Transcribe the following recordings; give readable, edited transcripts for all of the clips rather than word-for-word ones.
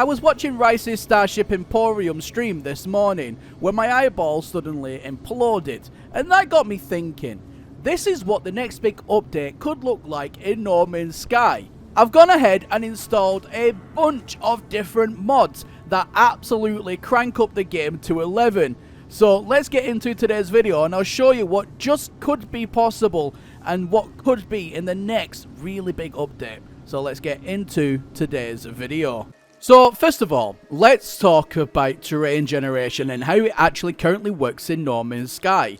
I was watching Rice's Starship Emporium stream this morning when my eyeball suddenly imploded, and that got me thinking, this is what the next big update could look like in No Man's Sky. I've gone ahead and installed a bunch of different mods that absolutely crank up the game to 11. So let's get into today's video and I'll show you what just could be possible and what could be in the next really big update. So let's get into today's video. So first of all, let's talk about terrain generation and how it actually currently works in No Man's Sky.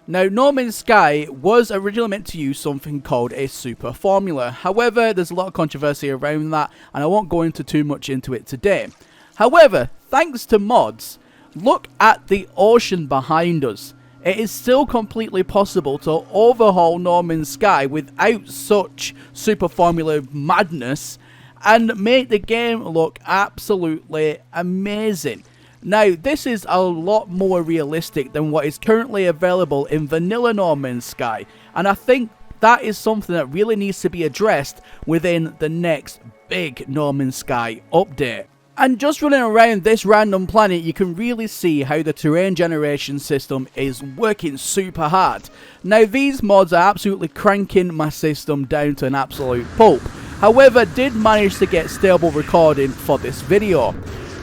Now, No Man's Sky was originally meant to use something called a super formula. However, there's a lot of controversy around that and I won't go into too much into it today. However, thanks to mods, look at the ocean behind us. It is still completely possible to overhaul No Man's Sky without such super formula madness and make the game look absolutely amazing. Now, this is a lot more realistic than what is currently available in vanilla No Man's Sky, and I think that is something that really needs to be addressed within the next big No Man's Sky update. And just running around this random planet, you can really see how the terrain generation system is working super hard. Now, these mods are absolutely cranking my system down to an absolute pulp. However, did manage to get stable recording for this video.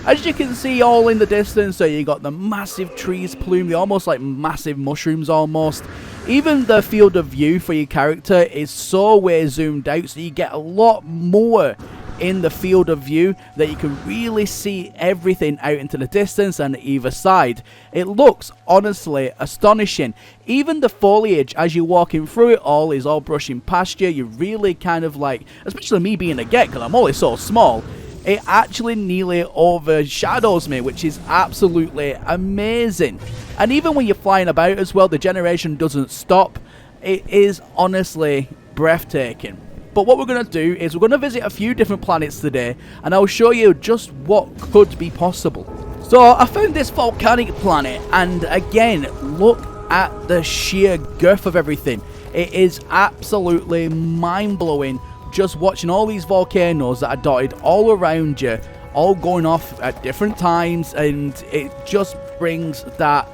As you can see all in the distance, so you got the massive trees plume, they're almost like massive mushrooms almost. Even the field of view for your character is so way zoomed out, so you get a lot more in the field of view that you can really see everything out into the distance and either side. It looks honestly astonishing. Even the foliage as you're walking through it all is all brushing past you. You really kind of like, especially me being a get because I'm only so small, it actually nearly overshadows me, which is absolutely amazing. And even when you're flying about as well, the generation doesn't stop. It is honestly breathtaking. But what we're going to do is we're going to visit a few different planets today and I'll show you just what could be possible. So I found this volcanic planet and again, look at the sheer girth of everything. It is absolutely mind-blowing just watching all these volcanoes that are dotted all around you, all going off at different times, and it just brings that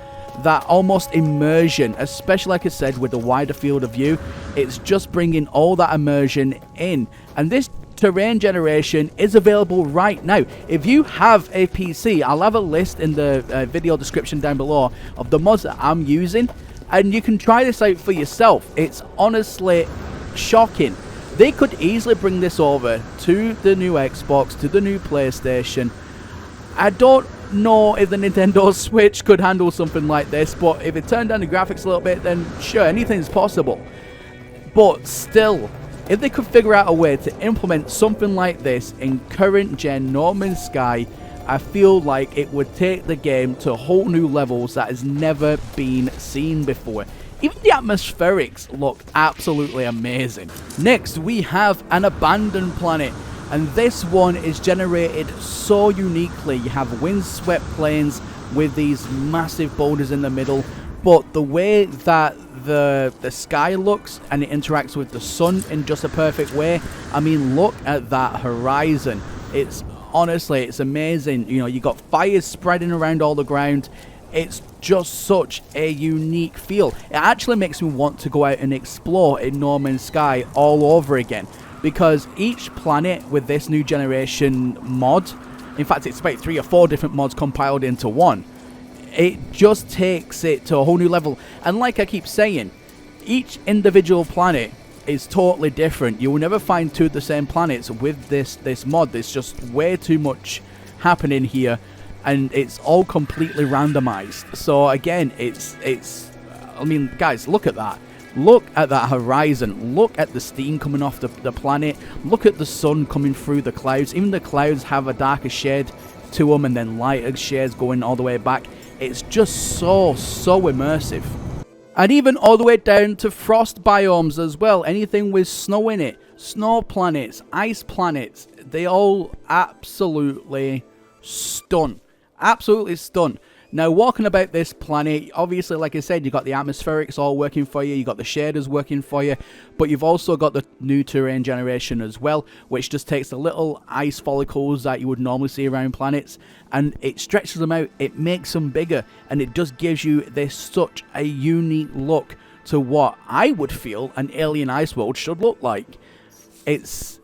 almost immersion, especially like I said with the wider field of view. It's just bringing all that immersion in, and this terrain generation is available right now. If you have a PC, I'll have a list in the video description down below of the mods that I'm using, and you can try this out for yourself. It's honestly shocking. They could easily bring this over to the new Xbox, to the new PlayStation. I don't know if the Nintendo Switch could handle something like this, but if it turned down the graphics a little bit, then sure, anything's possible. But still, if they could figure out a way to implement something like this in current gen No Man's Sky, I feel like it would take the game to whole new levels that has never been seen before. Even the atmospherics look absolutely amazing. Next, we have an abandoned planet. And this one is generated so uniquely. You have windswept plains with these massive boulders in the middle. But the way that the sky looks and it interacts with the sun in just a perfect way. I mean, look at that horizon. It's honestly, it's amazing. You know, you got fires spreading around all the ground. It's just such a unique feel. It actually makes me want to go out and explore in No Man's Sky all over again. Because each planet with this new generation mod, in fact it's about 3 or 4 different mods compiled into one, it just takes it to a whole new level. And like I keep saying, each individual planet is totally different. You will never find 2 of the same planets with this mod. There's just way too much happening here and it's all completely randomized. So again, it's I mean, guys, look at that. Look at that horizon. Look at the steam coming off the planet. Look at the sun coming through the clouds. Even the clouds have a darker shade to them and then lighter shades going all the way back. It's just so immersive. And even all the way down to frost biomes as well. Anything with snow in it. Snow planets, ice planets. They all absolutely stun. Absolutely stun. Now, walking about this planet, obviously, like I said, you got the atmospherics all working for you, you got the shaders working for you, but you've also got the new terrain generation as well, which just takes the little ice follicles that you would normally see around planets, and it stretches them out, it makes them bigger, and it just gives you this such a unique look to what I would feel an alien ice world should look like. It's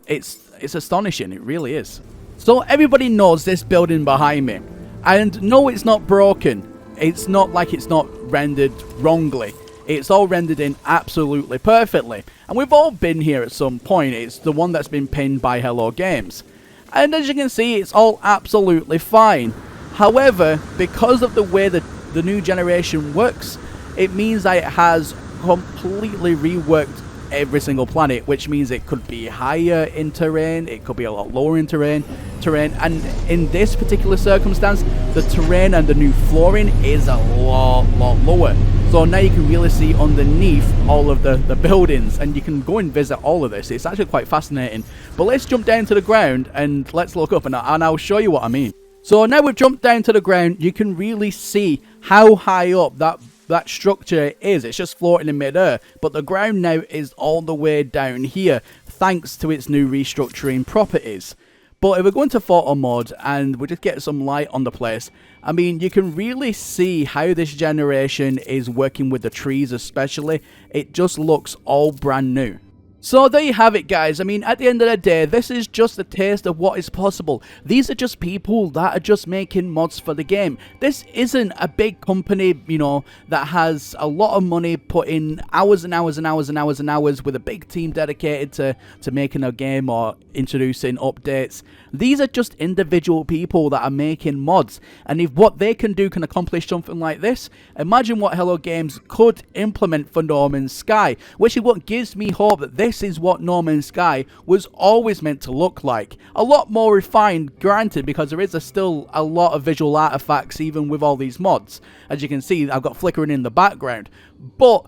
astonishing, it really is. So everybody knows this building behind me. And no, it's not broken. It's not like it's not rendered wrongly. It's all rendered in absolutely perfectly. And we've all been here at some point. It's the one that's been pinned by Hello Games. And as you can see, it's all absolutely fine. However, because of the way that the new generation works, it means that it has completely reworked every single planet, which means it could be higher in terrain, it could be a lot lower in terrain, and in this particular circumstance, the terrain and the new flooring is a lot lower. So now you can really see underneath all of the buildings, and you can go and visit all of this. It's actually quite fascinating. But let's jump down to the ground and let's look up, and I'll show you what I mean. So now we've jumped down to the ground, you can really see how high up that structure is. It's just floating in mid-air, but the ground now is all the way down here thanks to its new restructuring properties. But if we go into photo mode and we just get some light on the place, I mean, you can really see how this generation is working with the trees especially. It just looks all brand new. So there you have it, guys. I mean, at the end of the day, this is just a taste of what is possible. These are just people that are just making mods for the game. This isn't a big company, you know, that has a lot of money, put in hours and hours and hours and hours and hours with a big team dedicated to making a game or introducing updates. These are just individual people that are making mods. And if what they can do can accomplish something like this, imagine what Hello Games could implement for No Man's Sky, which is what gives me hope that this is what No Man's Sky was always meant to look like. A lot more refined, granted, because there is still a lot of visual artifacts even with all these mods. As you can see, I've got flickering in the background. But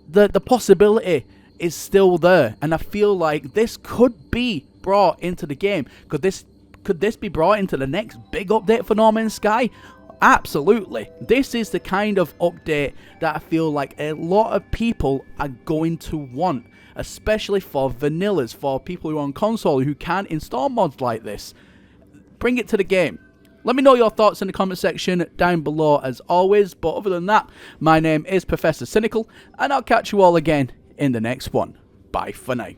the possibility is still there, and I feel like this could be brought into the game. Could this be brought into the next big update for No Man's Sky? Absolutely. This is the kind of update that I feel like a lot of people are going to want, especially for vanillas, for people who are on console who can't install mods like this. Bring it to the game. Let me know your thoughts in the comment section down below as always, but other than that, my name is Professor Cynical, and I'll catch you all again in the next one. Bye for now.